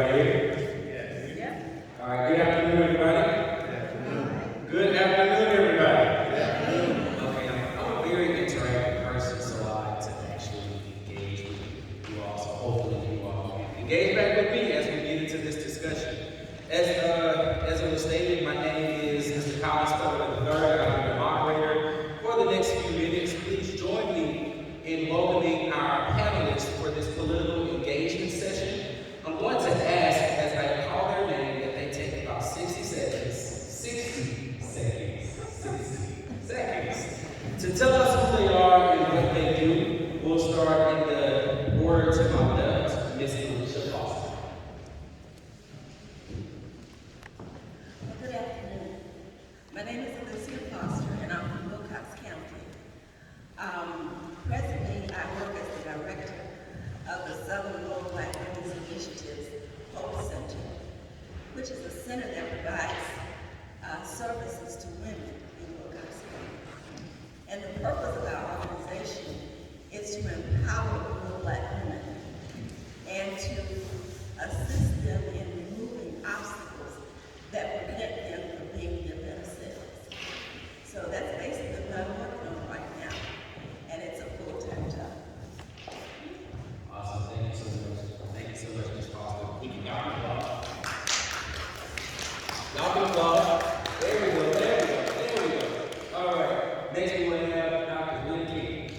everybody here? Yeah. All right, good afternoon, everybody. Good afternoon. Good afternoon, everybody. Good afternoon. Okay, I'm a very interactive person, so I like to actually engage with you all. So hopefully you all can engage back with me as we get into this discussion. As it was stated, my name is Mr. Culliver III. I'm the moderator for the next few minutes. Please join me in welcoming our panelists for this political engagement session. I'm going to ask, as I call their name, that they take about 60 seconds to tell us who they are and what they do. We'll start in the order to my left, Miss Alicia. Good afternoon. My name is Alicia, and I'm from Wilcox County. Presently, I work as the director of the Southern Rural Black Women's Initiative's Hope Center, which is a center that provides services to women in Wilcox County. And the purpose of our organization is to empower rural Black women and to assist them in removing obstacles that prevent them from being their better selves. So that's basically what I'm working on right now, and it's a full-time job. Awesome, thank you so much. Thank you so much, Ms. Foster. We can y'all can applaud. Y'all can applaud. There we go. All right, next we will have Dr. Glenn King.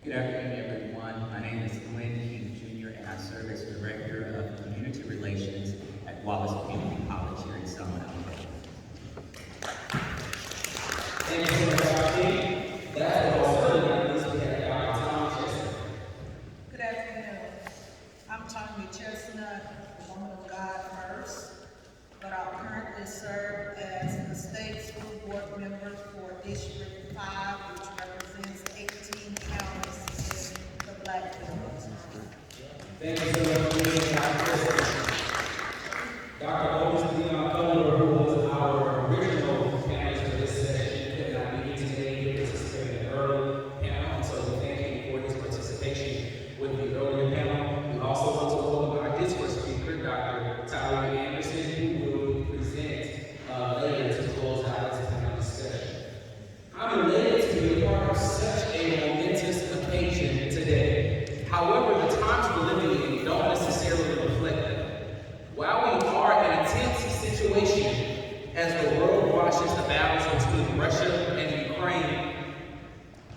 Good afternoon, everyone. My name is Glenn King Jr., and I serve as Director of Community Relations at Wallace Community College here in Selma, Alabama. Thank you so much, Dr. King. That is also not least we have Dr. Tonya Chestnut. Good afternoon. I'm Tonya Chestnut, a woman of God first, but I currently serve as the state school board member for District 5, which represents 18 counties in the Black belt. Thank you so much for being here, Dr. Chestnut. Dr. Otis Culliver, who was our original panelist for this session, could not be here today. He participated in the early panel, so we thank him for his participation with the earlier panel. We also want to welcome our discourse speaker, Dr. Tyler Anderson, who will present later to close out this panel discussion. I'm elated to be a part of such a momentous occasion today. However, the times we're living in don't necessarily reflect that. While we are in a tense situation as the world watches the battles between Russia and Ukraine,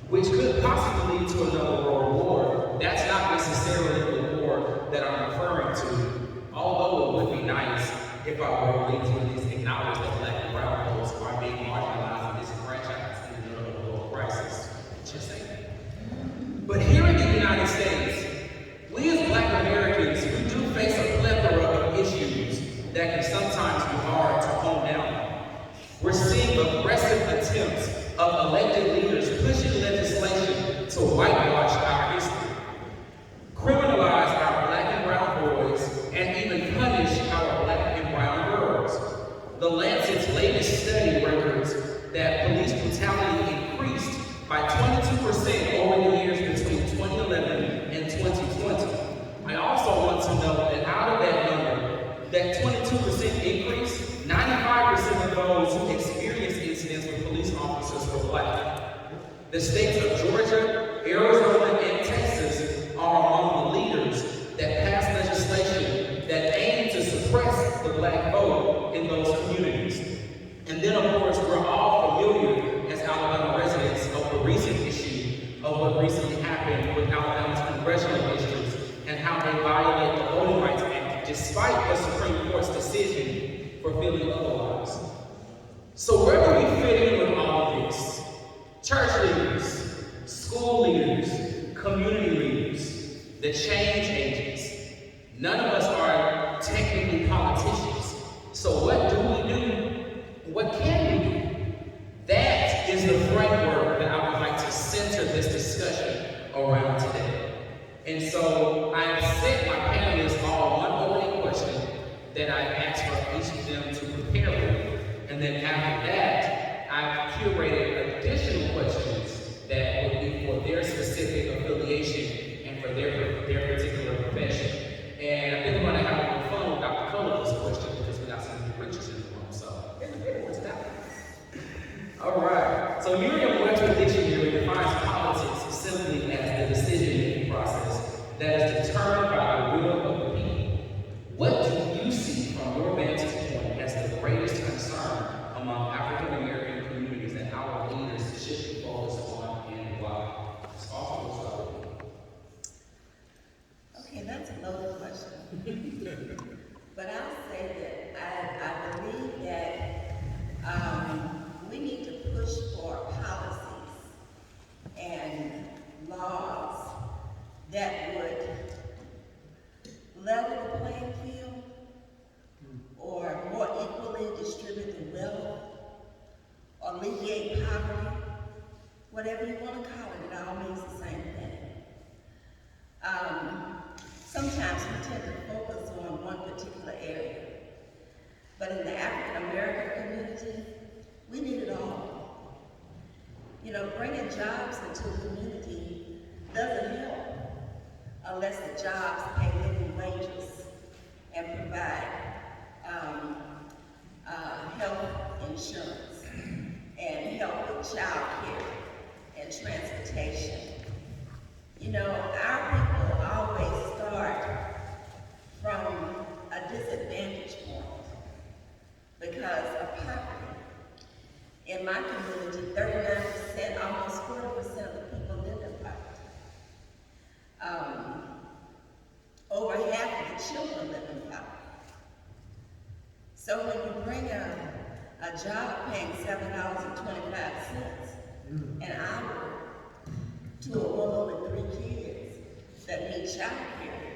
which could possibly lead to another world war, that's not necessarily the war that I'm referring to, although it would be nice if our world leaders would at least acknowledge that Black and brown folks are being marginalized and disenfranchised in the middle of a global crisis. Just saying. But here in the United States, we as Black Americans, we do face a plethora of issues that can sometimes be hard to hone down on. We're seeing aggressive attempts of elected leaders pushing legislation to whitewash our history, criminalize our Black and brown boys, and even punish our Black and brown girls. The Lancet's latest study records that police brutality increased by 22% over the years between 2011 and 2020. I also want to note that out of that number, that 22% increase, 95% of those who experienced incidents with police officers were Black. The states of Georgia, Arizona, and Texas are among the leaders that passed legislation that aimed to suppress the Black vote in those communities. And then, of course, we're all familiar as Alabama residents of the recent issue of what recently happened with Alabama's congressional districts and how they violate the Voting Rights Act despite the Supreme Court's decision for feeling otherwise. So where do we fit in with all of this? Church leaders, school leaders, community leaders, the change agents. None of us are technically politicians. So what do we do? What can we do? That is the framework that I would like to center this discussion around today. And so I have sent my panelists all one opening question that I asked for each of them to prepare with. And then after that, I've curated additional questions that would be for their specific affiliation and for their particular profession. And I think I'm going to have a little fun But I'll say that I believe that we need to push for policies and laws that would level the playing field or more equally distribute the wealth, alleviate poverty, whatever you want to call it all means the same thing. Sometimes we tend to focus on one particular area, but in the African American community, we need it all. You know, bringing jobs into the community doesn't help unless the jobs pay living wages and provide health insurance and help with child care and transportation. You know, our people always start from a disadvantage point because of poverty. In my community, 39%, almost 40% of the people live in poverty. Over half of the children live in poverty. So when you bring a job paying $7.25 an hour to a woman with 3 kids that need child care,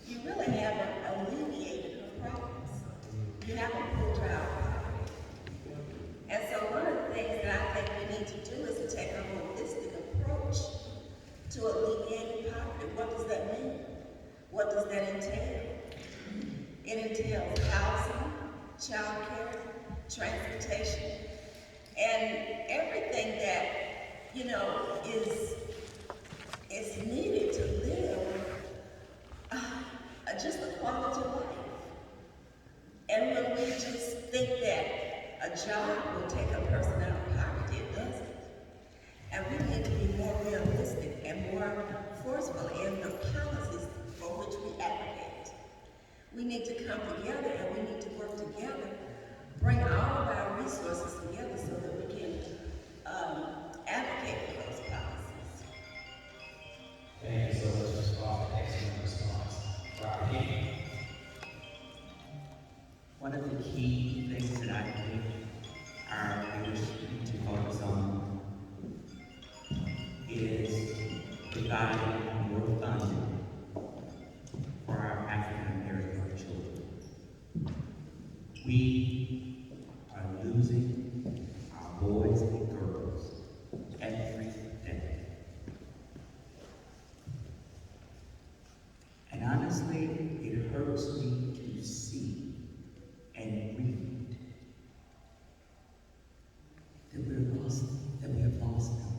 you really haven't alleviated her problems. You haven't pulled her out of poverty. And so one of the things that I think we need to do is to take a holistic approach to alleviating poverty. What does that mean? What does that entail? It entails housing, child care, transportation, and everything that, you know, is needed to live just a quality life. And when we just think that a job will take a person out of poverty, it doesn't. And we need to be more realistic and more forceful in the policies for which we advocate. We need to come together and we need to work together, bring all of our resources together so that we can advocate for those policies. Thank you so much, Ms. Paul. Excellent response. Dr. King. One of the key things that I think our leaders need to focus on is providing more funding for our African American children. We are losing our boys and girls every day. And honestly, it hurts me to see and read that we have lost them.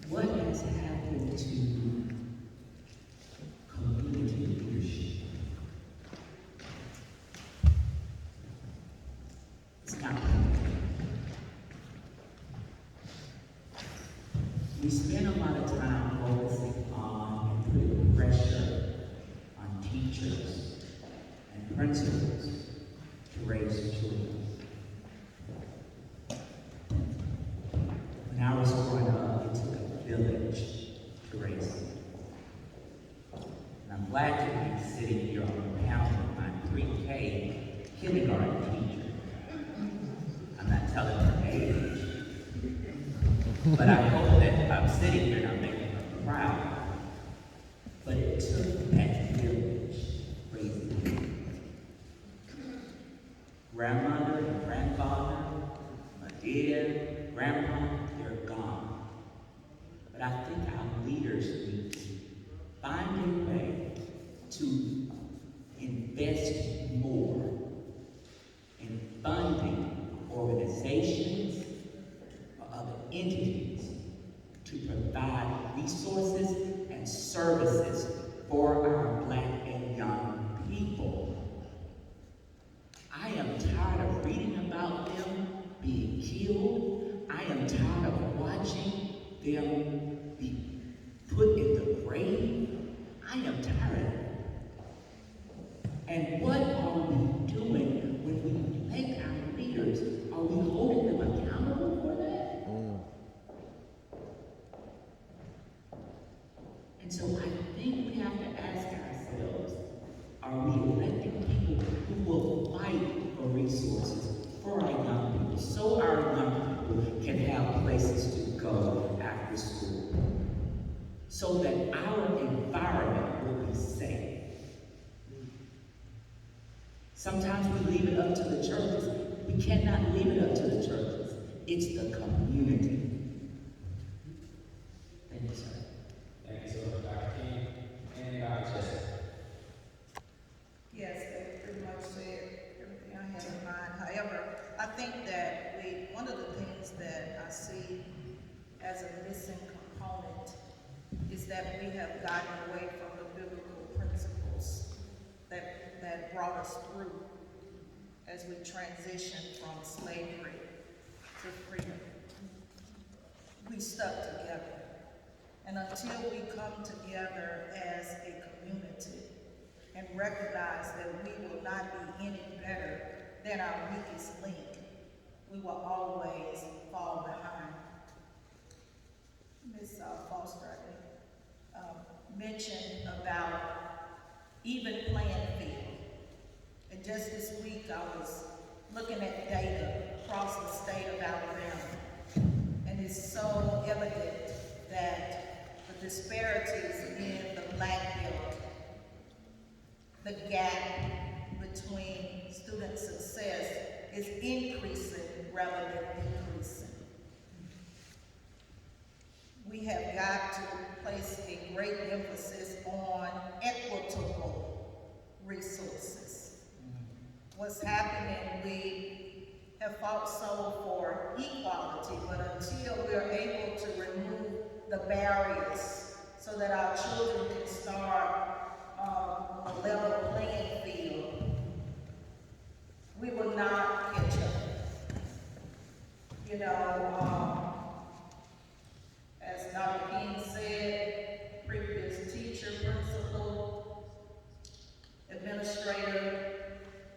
What has happened to community leadership? It's not happening. We spend a lot of time focusing on and putting pressure on teachers and principals to raise children. When I was growing up, it took a village to raise them. And I'm glad to be sitting here on the panel with my pre-K kindergarten teacher. I'm not telling her age, but I hope that I'm sitting here and I'm making her proud. But it took that village raising me. Grandmother and grandfather, my dad, grandpa, they're gone. But I think our leaders need to find a way to invest more in funding organizations or other entities to provide resources and services for our Black and young people. I am tired of reading about them being killed. I am tired of watching them be put in the grave. I am tired of it. And what are we doing when we make our leaders? Are we holding them accountable for that? And so I think we have to ask ourselves, Are we electing people who will fight for resources for our young people so our young people can have places to go after school? So that our environment will be safe. Sometimes we leave it up to the churches. We cannot leave it up to the churches. It's the community. Thank you, sir. Thank you so much, Dr. King and Dr. Chestnut. Yes, they pretty much said everything I had in mind. However, I think that one of the things that I see as a missing component is that we have gotten away from the biblical principles that brought us through as we transition from slavery to freedom. We stuck together. And until we come together as a community and recognize that we will not be any better than our weakest link, we will always fall behind. Ms. Foster, I think, mentioned about even playing field. And just this week I was looking at data across the state of Alabama, and it's so evident that the disparities in the Black Belt, the gap between student success is increasing rather than decreasing. We have got to place a great emphasis on equitable resources. What's happening, we have fought so for equality, but until we're able to remove the barriers so that our children can start on a level playing field, we will not catch up. You know, as Dr. King said, previous teacher, principal, administrator,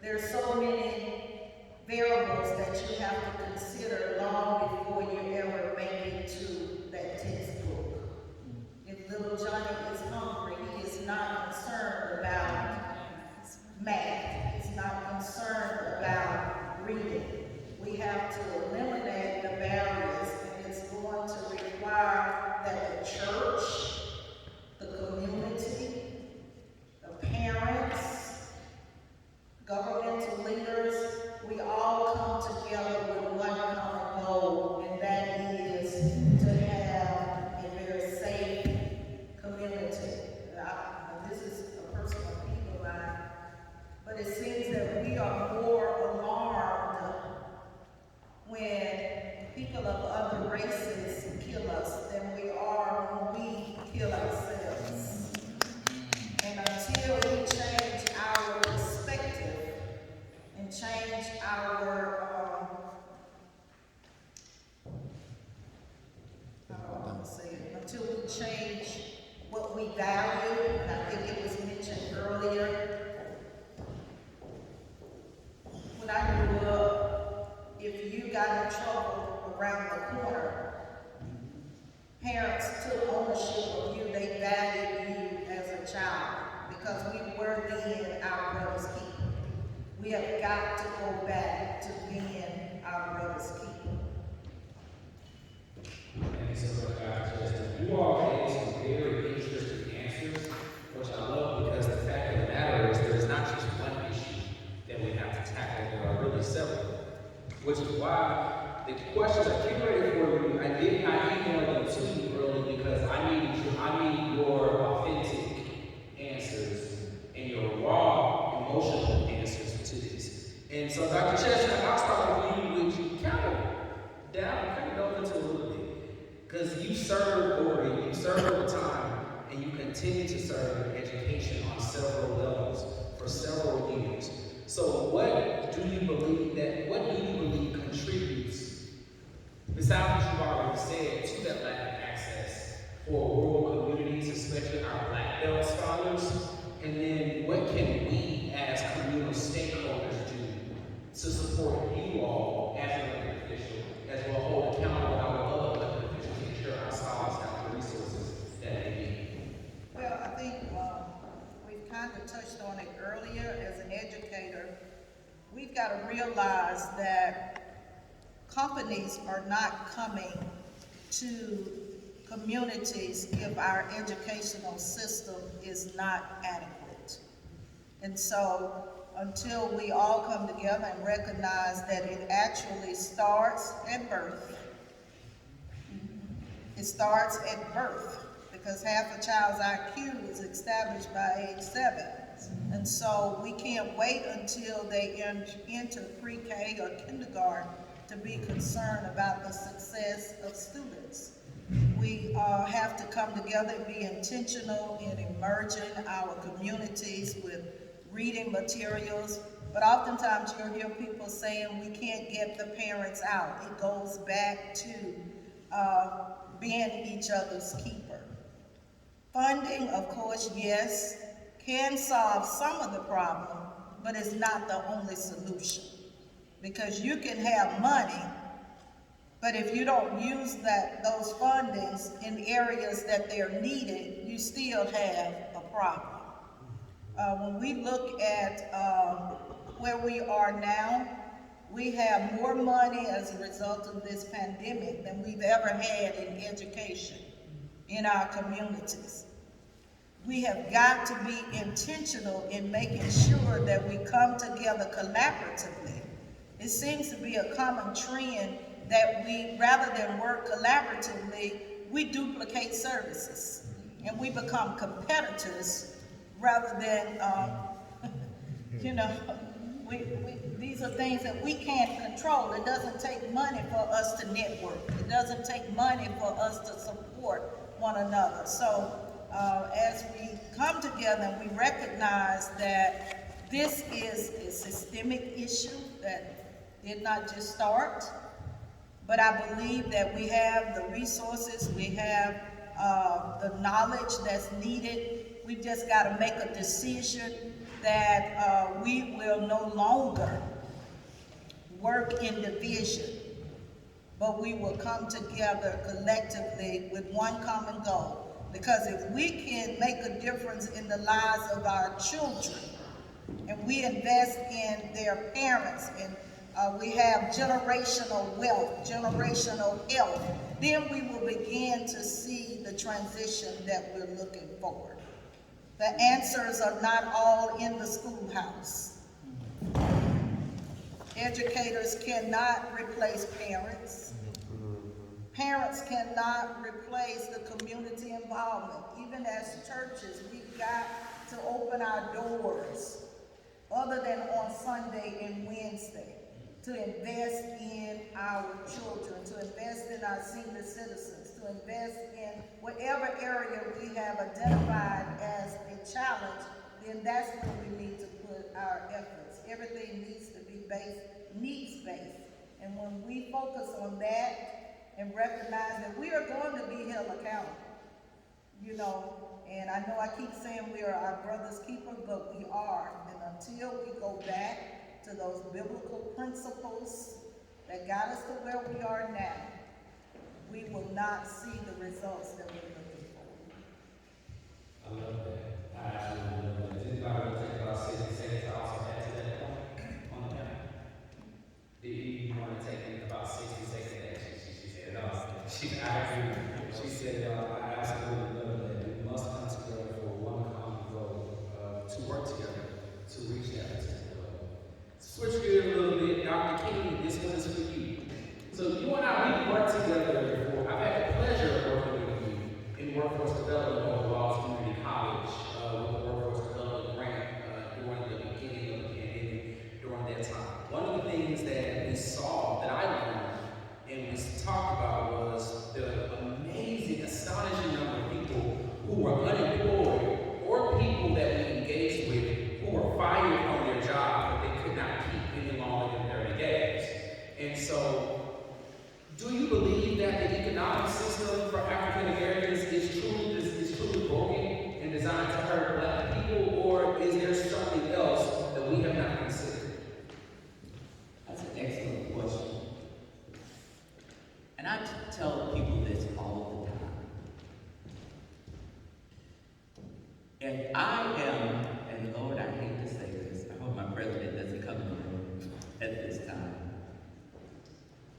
there's so many variables that you have to consider long before you ever make it to that textbook. If little Johnny is hungry, he is not concerned about math. He's not concerned about reading. We have to eliminate the barriers, and it's going to require that the church, the community, the parents, governmental leaders, we all come together with one common goal, and that is to have a very safe community. This is a personal opinion of mine, but it seems that we are more alarmed when people of other races kill us than we are when we kill ourselves. And until we change our perspective and change our, how do I want to say it? Until we change what we value, and I think it was mentioned earlier. When I grew up, if you got in trouble around the corner, parents took ownership of you. They valued you as a child because we were then our brother's keeper. We have got to go back to being our brother's keeper. Thank you so much, Dr. Chestnut. You all gave some very interesting answers, which I love because the fact of the matter is there's not just one issue that we have to tackle. There are really several, which is why the questions I curated for you, I emailed them to you early because I need your authentic answers and your raw emotional answers to this. And so, Dr. Chestnut, I'll start with you, which kind of dove into a little bit, because you served over time, and you continue to serve in education on several levels for several years. So, what do you believe contributes, besides what you've already said, to that lack of access for rural communities, especially our Black Belt scholars? And then what can we as communal stakeholders do to support you all as an elected official, as well hold accountable our other elected officials to ensure our scholars have the resources that they need? Well, I think we've kind of touched on it earlier. gotta realize that companies are not coming to communities if our educational system is not adequate. And so, until we all come together and recognize that it actually starts at birth. It starts at birth, because half a child's IQ is established by age 7. And so we can't wait until they enter pre-K or kindergarten to be concerned about the success of students. We have to come together and be intentional in emerging our communities with reading materials, but oftentimes you'll hear people saying we can't get the parents out. It goes back to being each other's keeper. Funding, of course, yes, can solve some of the problem, but it's not the only solution. Because you can have money, but if you don't use those fundings in areas that they're needed, you still have a problem. When we look at where we are now, we have more money as a result of this pandemic than we've ever had in education in our communities. We have got to be intentional in making sure that we come together collaboratively. It seems to be a common trend that we, rather than work collaboratively, we duplicate services and we become competitors rather than, these are things that we can't control. It doesn't take money for us to network. It doesn't take money for us to support one another. So as we come together and we recognize that this is a systemic issue that did not just start, but I believe that we have the resources, we have the knowledge that's needed. We've just got to make a decision that we will no longer work in division, but we will come together collectively with one common goal. Because if we can make a difference in the lives of our children, and we invest in their parents, and we have generational wealth, generational health, then we will begin to see the transition that we're looking for. The answers are not all in the schoolhouse. Educators cannot replace parents. Parents cannot replace the community involvement. Even as churches, we've got to open our doors, other than on Sunday and Wednesday, to invest in our children, to invest in our senior citizens, to invest in whatever area we have identified as a challenge. Then that's where we need to put our efforts. Everything needs to be needs-based. And when we focus on that and recognize that we are going to be held accountable, and I know I keep saying we are our brother's keeper, but we are. And until we go back to those biblical principles that got us to where we are now, we will not see the results that we're looking for. I love that. I absolutely love that. Does anybody want to take about 60 seconds to also add to that point on the panel? Do you want to take about 60 seconds? She said, no. She said, I absolutely love that. We must come together for one common goal, to work together to reach that particular goal. Switch gears a little bit. Dr. King, this one is for you. So you and I, we worked together before. I've had the pleasure of working with you in workforce development over Walls Community College, with the workforce development grant during the beginning of the pandemic, during that time. One of the things that we saw, that I learned, and we talked about, was the amazing, astonishing number of people who were unemployed, or people that we engaged with who were fired from their job, but they could not keep any longer than 30 days. And so, do you believe that the economic system for African Americans is truly broken and designed to hurt Black people, or is there something else that we have not considered? That's an excellent question. And I tell people this all the time. If I am, and Lord, I hate to say this, I hope my president doesn't come in the room. at this time.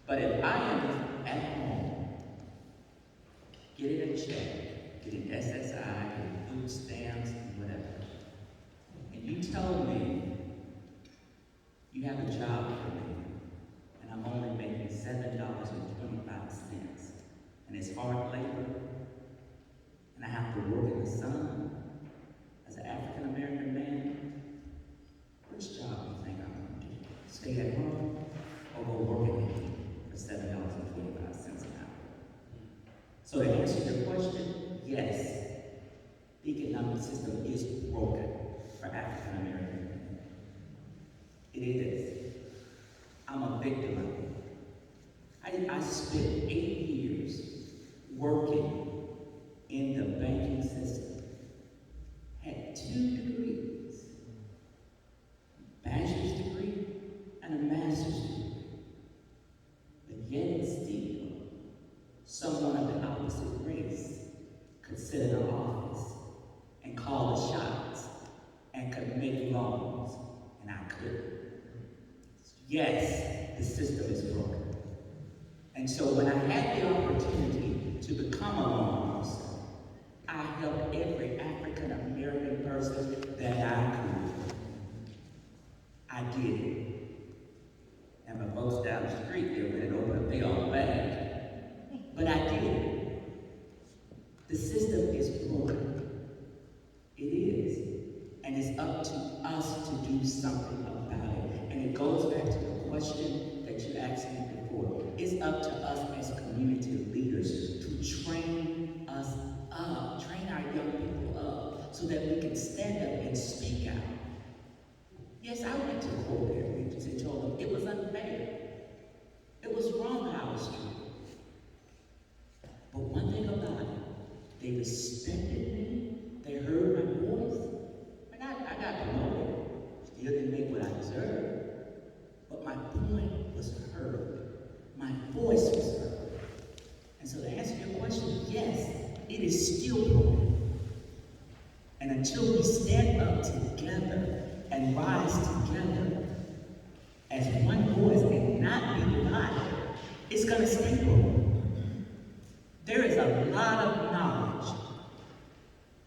But if I am at home, getting a check, getting SSI, getting food stamps, and whatever, and you tell me you have a job for me, and I'm only making $7.25, and it's hard labor, and I have to work in the sun as an African American man, which job do you think I'm going to do? Stay at home or go work in the heat for $7.25 an hour? So to answer your question, yes, the economic system is broken for African American men. It is. I'm a victim of it. I spent 8 years working in the banking system, had 2 degrees, bachelor's degree and a master's degree. But yet and still, someone of the opposite race could sit in an office and call the shots and could make loans, and I couldn't. Yes, the system is broken. And so when I had the opportunity to become a loan officer, I helped every African American person that I could. I did it. And my folks down the street, they went and opened up their own bank. But I did it. The system is broken. It is. And it's up to us to do something about it. And it goes back to the question that you asked me before. It's up to us as community leaders to train us up, train our young people up, so that we can stand up and speak out. Yes, I went to the court regions and told them it was unfair. It was wrong how it was treated. But one thing about it, they respected me, they heard my voice, and I got promoted. Still didn't make what I deserved. But my point was heard. My voice was heard. And so to answer your question, yes, it is still broken. And until we stand up together and rise together as one voice and not be divided, it's going to stay broken. There is a lot of knowledge,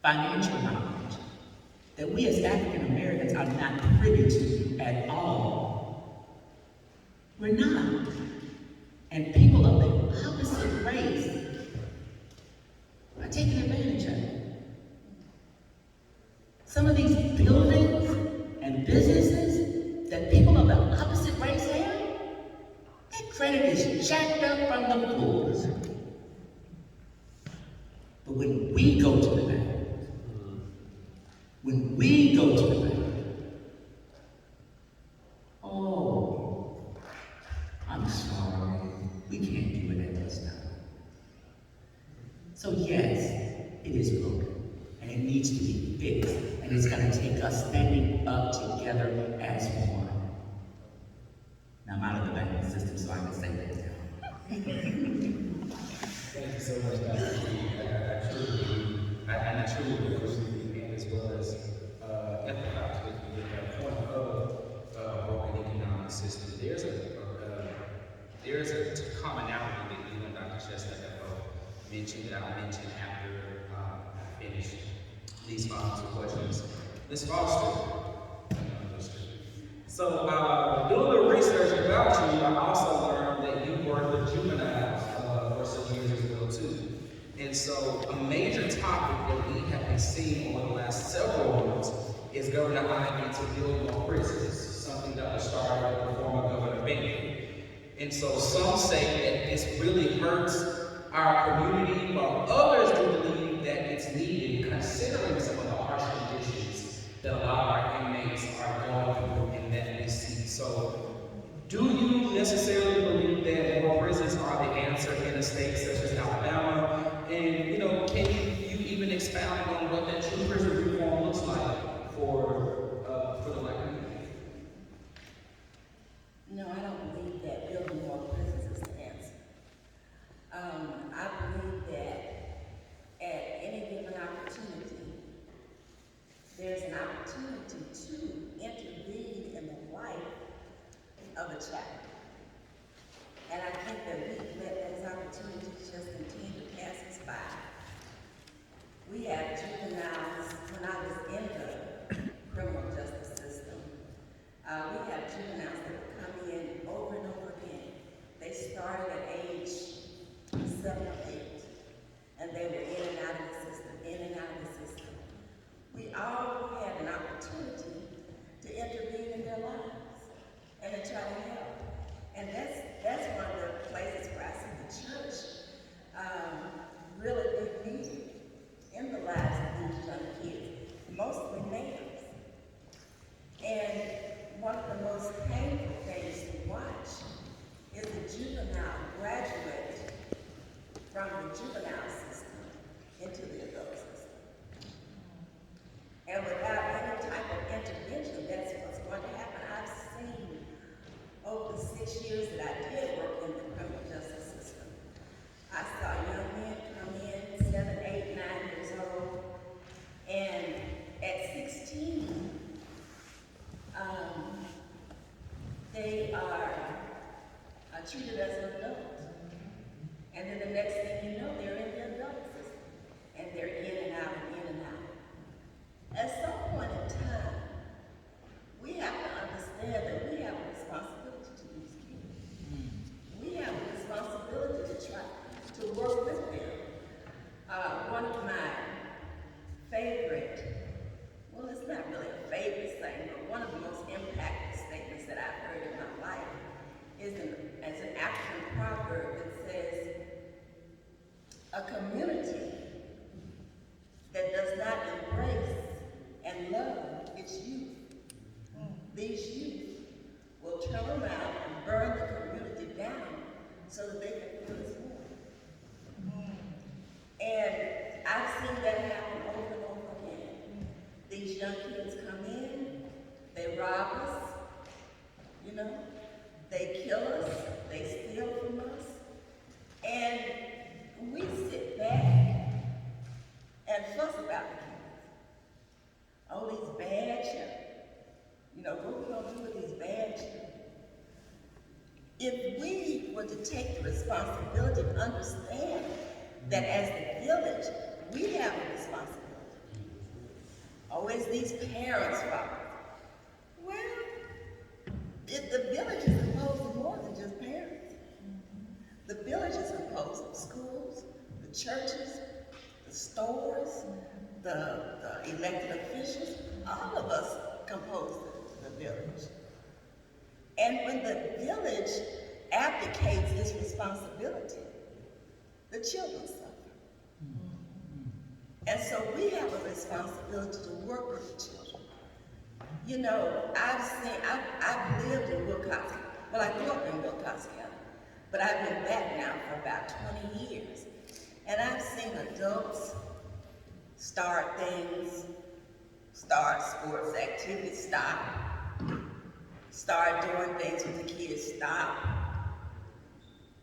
financial knowledge, that we as African Americans are not privy to at all. We're not. And people of the opposite race are taking advantage of it. Some of these buildings and businesses that people of the opposite race have, their credit is jacked up from the floors. But when we go to the bank, oh, I'm sorry, we can't do it at this time. So yes, it is broken, and it needs to be fixed, and it's going to take us standing up together as one. Now I'm out of the banking system, so I can say that now. Thank you so much, Pastor Steve. I truly believe, and as well as empathize with that point of a broken economic system. There's a commonality that you and Dr. Chestnut have both mentioned that I'll mention after I finish these final 2 questions. Ms. Foster. So, doing a little research about you, I also learned that you worked with juveniles for some years as well too. And so, a major topic that we have been seeing over the last several months is Governor Ivey to build more prisons, something that was started with former Governor Bentley. And so, some say that this really hurts our community, while others do believe that it's needed, considering some of the harsh conditions that a lot of our inmates are going through and that we see. So, do you necessarily believe that more prisons are the answer in a state such as Alabama? And, can you even expound on what that true prison reform looks like for the Black community? No, I don't believe that building more prisons is the answer. I believe that at any given opportunity, there's an opportunity to intervene in the life of child. And I think that we let those opportunities just continue to pass us by. We had juveniles when I was in the criminal justice system. We had juveniles that would come in over and over again. They started at age 7 or 8, and they were in and out of the system, in and out of the system. We all had an opportunity to intervene in their lives and to try to help. And that's one of the places where I see the church really be needed in the lives of these young kids, mostly males. And one of the most painful things to watch is the juvenile graduate from the juvenile system into the adult system. And without any type of intervention, that's what's going to happen. I've seen over the 6 years that I did work in the criminal justice system, I saw young men come in 7, 8, 9 years old, and at 16, they are treated as an adult. And then the next thing you know, they're in the adult system, and they're in and out and in and out. At some point in time, we have to understand that we have a responsibility to these kids. We have a responsibility to try to work with them. One of my favorite, well, it's not really a favorite thing, but one of the most impactful statements that I've heard in my life is an African proverb that says, a community that does not embrace and love its youth, these youth will turn around and burn the community down so that they can feel its warmth. And I've seen that happen over and over again. These young kids come in, they rob us, you know, they kill us, they steal from us, and we sit back and fuss about the kids. Oh, these bad children. You know, what we gonna do with these bad children? If we were to take the responsibility to understand that as the village, we have a responsibility. Always these parents' fault. Well, the village is composed of more than just parents. The village is composed of schools, the churches, the stores, the elected officials. All of us compose the village. And when the village abdicates its responsibility, the children suffer. And so we have a responsibility to work with the children. You know, I've lived in Wilcox. Well, I grew up in Wilcox County, but I've been back now for about 20 years. And I've seen adults start things, start sports activities, start doing things with the kids, stop.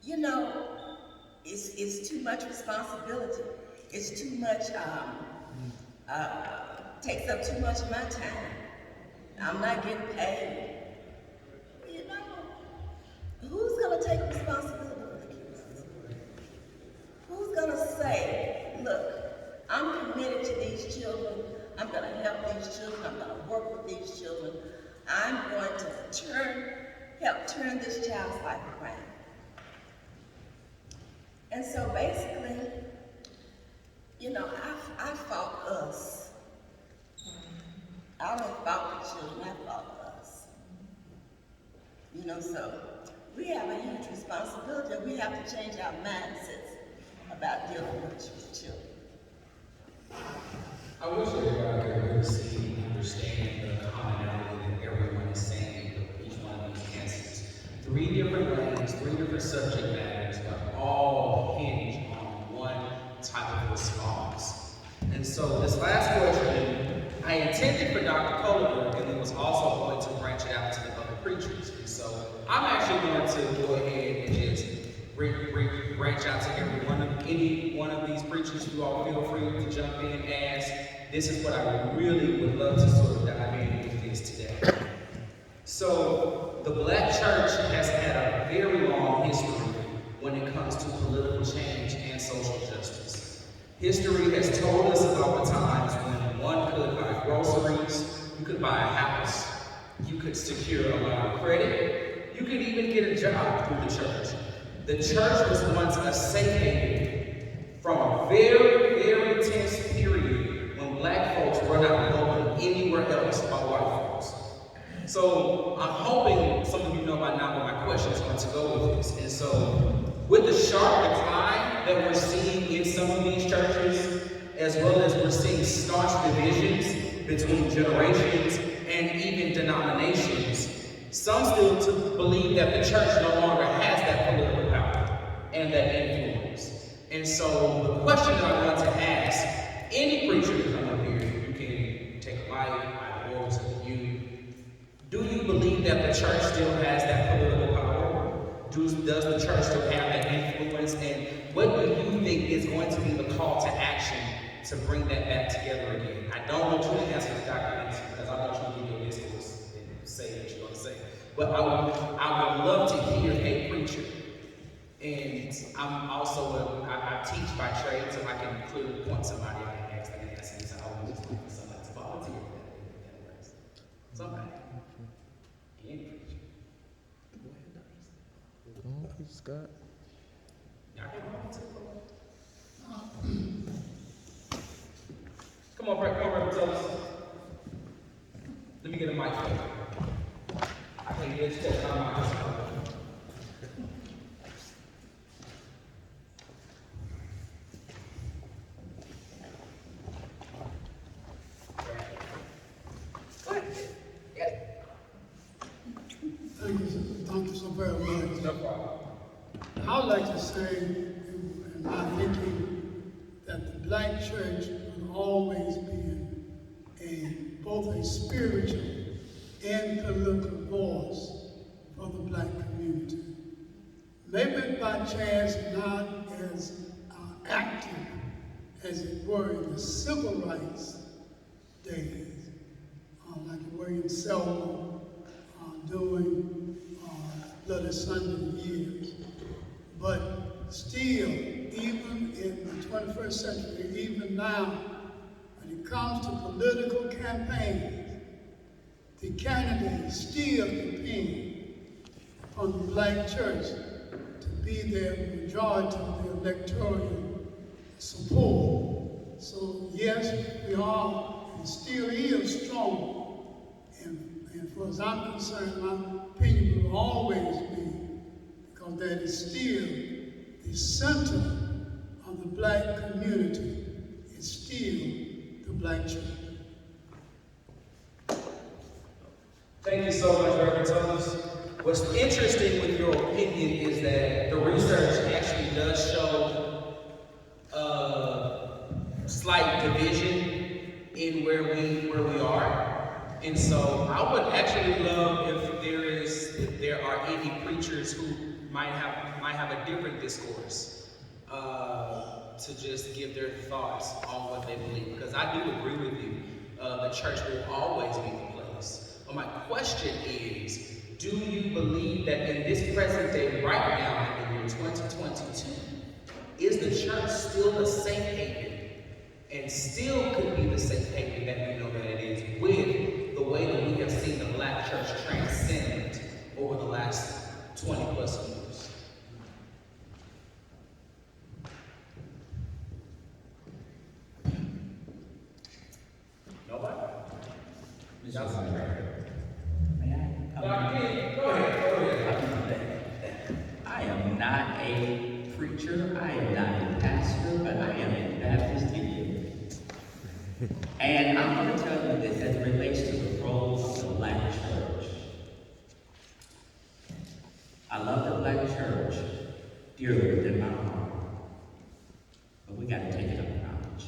You know, it's too much responsibility. It's too much, takes up too much of my time. I'm not getting paid. You know, who's gonna take responsibility for the kids? Who's gonna say, look, I'm committed to these children, I'm gonna help these children, I'm gonna work with these children, I'm going to help turn this child's life around. And so basically, you know, I fought us. I don't fault the children, I fought us. You know, so we have a huge responsibility. We have to change our mindsets about dealing with children. I wish everybody could really see and understand the commonality that everyone is saying with each one of these answers. 3 different lanes, 3 different subject matters, but all hinge on one type of response. And so this last question, I intended for Dr. Culliver, and then was also going to branch it out to the other preachers. And so I'm actually going to go ahead and just branch out to any one of these preachers. You all feel free to jump in and ask. This is what I really would love to sort of dive in with this today. So the Black church has had a very long history when it comes to political change and social justice. History has told us about the times when one could buy groceries, you could buy a house, you could secure a line of credit, you could even get a job through the church. The church was once a safe haven from a very, very tense period when Black folks were not welcome anywhere else by white folks. So I'm hoping some of you know by now where my question is going to go with this. And so with the sharp decline that we're seeing in some of these churches, as well as we're seeing staunch divisions between generations and even denominations, some still believe that the church no longer has that political power and that influence. And so the question that I want to ask any preacher to come up here, you can take a mic, I will to you. Do you believe that the church still has that political power? Does the church still have that influence? And what do you think is going to be the call to action to bring that back together again? I don't want you to answer the documents because I want you to give your discourse and say what you're going to say. But I would love to hear a preacher. And I'm also, I teach by trade, so I can clearly point somebody out and ask them to answer. So I would just look for somebody to volunteer if that works. Somebody. Any preacher. Go on, Preacher Scott. Y'all can volunteer. Come on, Reverend Thomas. Let me get a mic for you. I can't get this test on my Thank you so very much. No problem. I would like to say, in my thinking, that the Black church will always be both a spiritual and political voice for the Black community. Maybe by chance not as active as it were in the civil rights days, like it were in Selma, during Bloody Sunday years. But still, even in the 21st century, even now, when it comes to political campaigns, the candidates still depend on the Black church to be their majority of the electoral support. So yes, we are and still is strong. And as far as I'm concerned, my opinion will always be, because that is still the center of the Black community, is still the Black church. Thank you so much, Reverend Thomas. What's interesting with your opinion is that the research actually does show slight division in where we are. And so I would actually love if there are any preachers who might have a different discourse to just give their thoughts on what they believe. Because I do agree with you, the church will always be the place. But my question is, do you believe that in this present day, right now, in the year 2022, is the church still a safe haven? And still could be the safe haven that we know that it is, with the way that we have seen the Black church transcend over the last 20 plus years? Nobody? Mr. Moderator, may I come Dr. in? King, go ahead. I am not a preacher, I am not a pastor, but I am a Baptist Indian. And I'm going to tell you this as it relates to the role of the Black church. I love the Black church dearly within my heart, but we got to take it up a notch.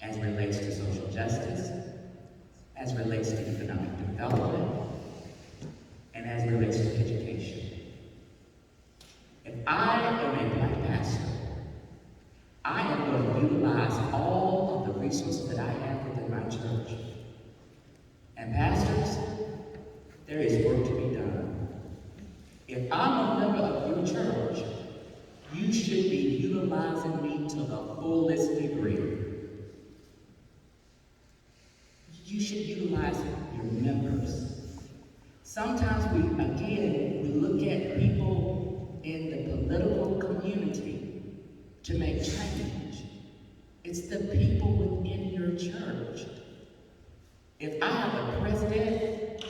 As it relates to social justice, as it relates to economic development, and as it relates to education. If I am a Black pastor, I am going to utilize all of the resources that I have within my church. And pastors, there to the fullest degree. You should utilize your members. Sometimes we look at people in the political community to make change. It's the people within your church. If I have a president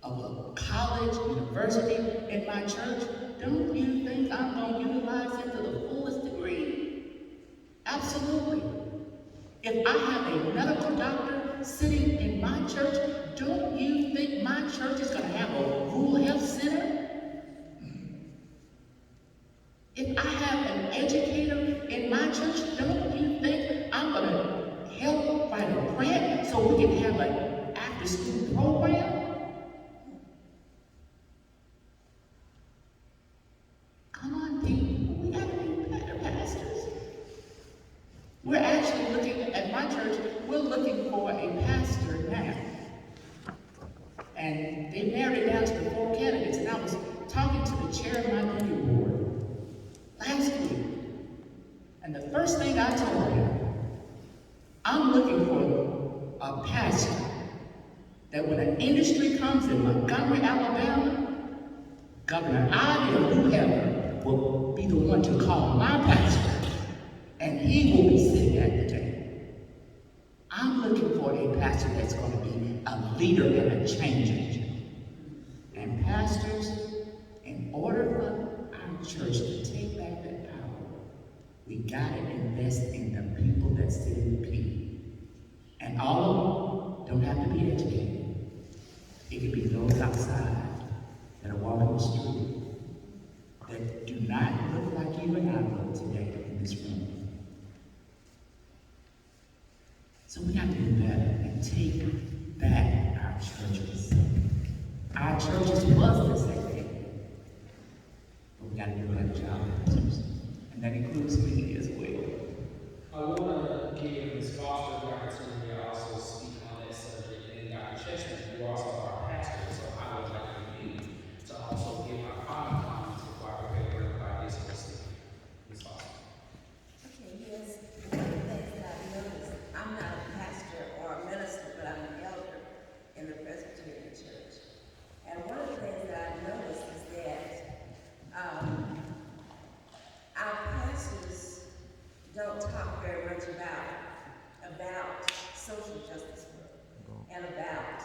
of a college, university in my church, don't you think I'm going to utilize it to the fullest degree? Absolutely. If I have a medical doctor sitting in my church, don't you think my church is going to have a rural health center? If I have an educator in my church, don't you think I'm going to help write a grant so we can have an after-school program? Come on, people, we got to be better pastors. We're actually looking, at my church, we're looking for a pastor now. And they narrowed it down to the 4 candidates, and I was talking to the chair of my committee board last week. And the first thing I told him, I'm looking for a pastor that when an industry comes in Montgomery, Alabama, Governor Ivey or whoever will be the one to call my pastor, and he will be sitting at the table. I'm looking for a pastor that's going to be a leader and a change agent. And pastors, in order for our church to take back that power, we gotta invest in the people that sit in the pew. And all of them don't have to be educated. It could be those outside that are walking the street that do not look like you and I look today in this room. So we have to do better and take back our churches. Our churches was the same, but we got to do a better job, and that includes me as well. I want to give Ms. Foster the opportunity to also speak on that subject, and Dr. Chestnut, you also are a pastor, so I would like you to also give my final comments before I prepare to invite this person. Ms. Foster. Okay, yes, one of the things that I noticed, I'm not a pastor or a minister, but I'm an elder in the Presbyterian Church. And one of the things that I noticed is that our pastors don't talk very much about social justice work and about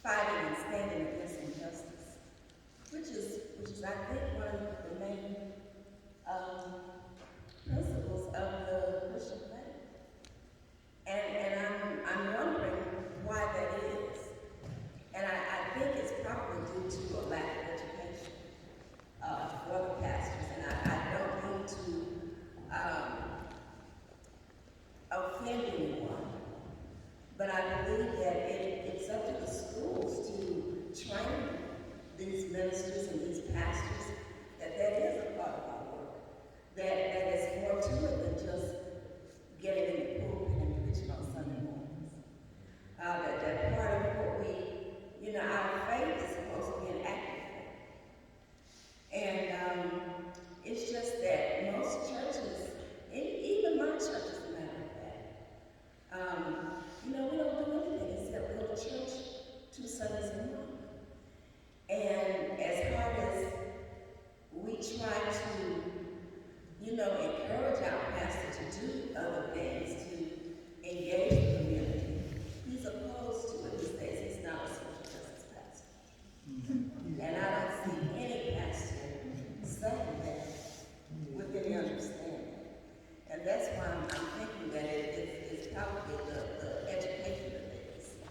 fighting and standing against injustice, which is I think one of the main principles of the Christian faith. And I'm wondering why that is. And I think it's probably due to a lack of education for the pastors. And I don't mean to offend anyone, but I believe that it's up to the schools to train these ministers and these pastors that is a part of our work. That is more to it than just getting in the pulpit and preaching on Sunday mornings. That part of what our faith is supposed to be an active faith. And it's just that most churches, even my church as a matter of fact, we don't do anything except go to church 2 Sundays a month. And as hard as we try to, encourage our pastor to do other things, to engage the community, he's opposed to it. He says he's not a social justice pastor. And I don't see any pastor saying that with any understanding. And that's why I'm thinking that it's probably the education that they receive.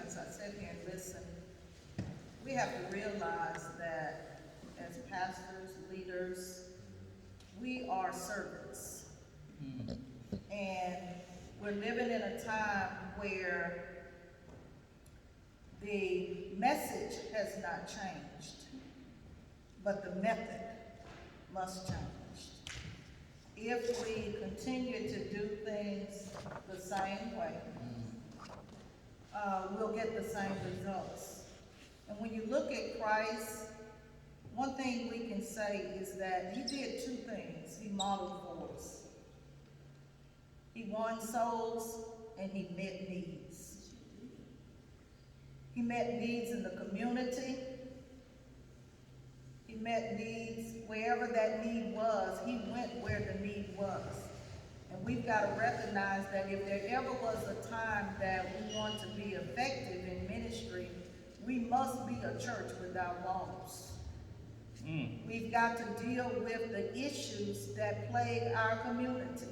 As I sit here and listen, we have to realize that as pastors, leaders, we are servants. And we're living in a time where the message has not changed, but the method must change. If we continue to do things the same way, we'll get the same results. And when you look at Christ, one thing we can say is that he did two things. He modeled for us. He won souls and he met needs. He met needs in the community. He met needs wherever that need was. He went where the need was. And we've got to recognize that if there ever was a time that we want to be effective in ministry, we must be a church without walls. We've got to deal with the issues that plague our community.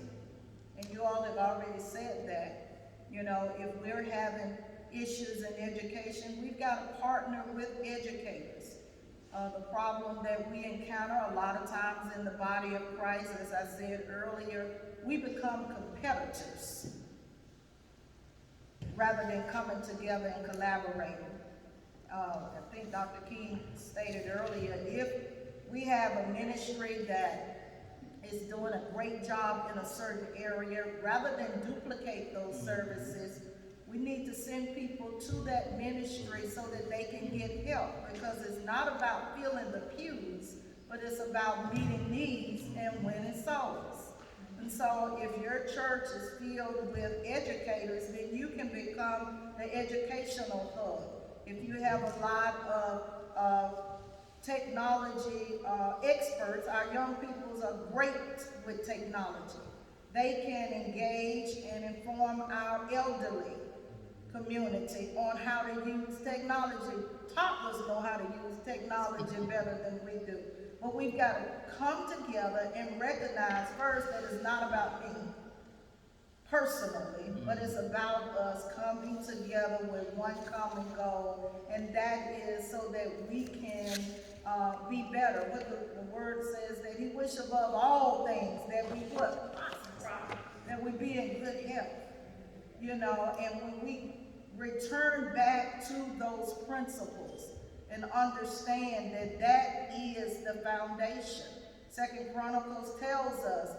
And you all have already said that. You know, if we're having issues in education, we've got to partner with educators. The problem that we encounter a lot of times in the body of Christ, as I said earlier, we become competitors rather than coming together and collaborating. I think Dr. King stated earlier, if we have a ministry that is doing a great job in a certain area, rather than duplicate those services, we need to send people to that ministry so that they can get help, because it's not about filling the pews, but it's about meeting needs and winning souls. And so if your church is filled with educators, then you can become the educational hub. If you have a lot of technology experts, our young people are great with technology. They can engage and inform our elderly community on how to use technology. Toddlers know how to use technology better than we do. But we've got to come together and recognize first that it's not about me personally, but it's about us coming together with one common goal, and that is so that we can be better. What the word says, that he wished above all things that we that we be in good health. You know, and when we return back to those principles and understand that that is the foundation. 2 Chronicles tells us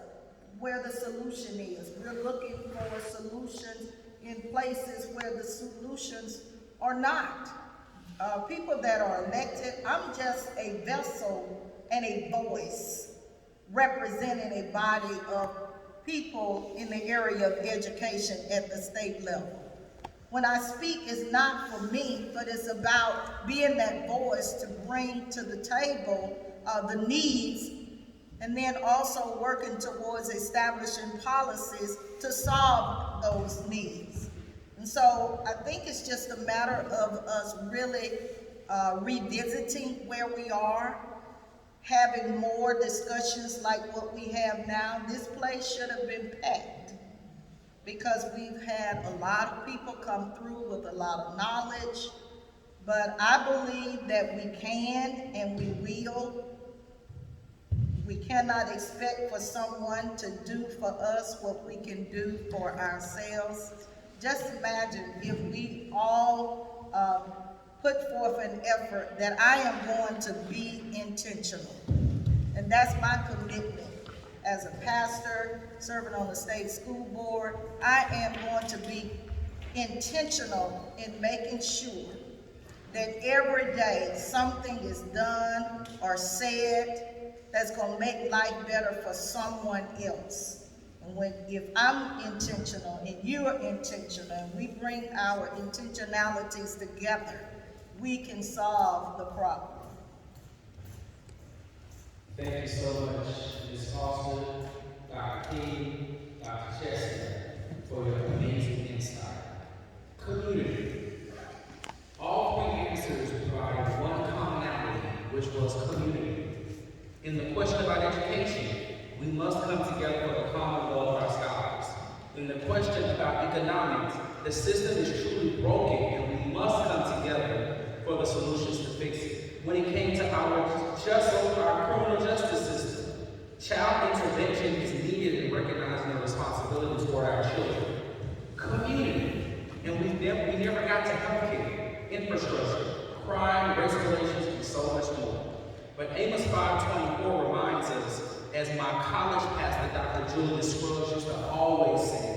where the solution is. We're looking for solutions in places where the solutions are not. People that are elected, I'm just a vessel and a voice representing a body of people in the area of education at the state level. When I speak, it's not for me, but it's about being that voice to bring to the table the needs, and then also working towards establishing policies to solve those needs. And so I think it's just a matter of us really revisiting where we are, having more discussions like what we have now. This place should have been packed, because we've had a lot of people come through with a lot of knowledge, but I believe that we can and we will. We cannot expect for someone to do for us what we can do for ourselves. Just imagine if we all put forth an effort that I am going to be intentional. And that's my commitment. As a pastor, serving on the state school board, I am going to be intentional in making sure that every day something is done or said that's going to make life better for someone else. And if I'm intentional and you're intentional, and we bring our intentionalities together, we can solve the problem. Thank you so much, Ms. Foster, Dr. King, Dr. Chestnut, for your amazing insight. Community. All three answers provided one commonality, which was community. In the question about education, we must come together for the common goal of our scholars. In the question about economics, the system is truly broken, and we must come together for the solutions to fix it. When it came to our criminal justice system, child intervention is needed in recognizing the responsibilities for our children. Community, and we never got to healthcare, infrastructure, crime, race relations, and so much more. But Amos 5:24 reminds us, as my college pastor, Dr. Julie Scruggs, used to always say,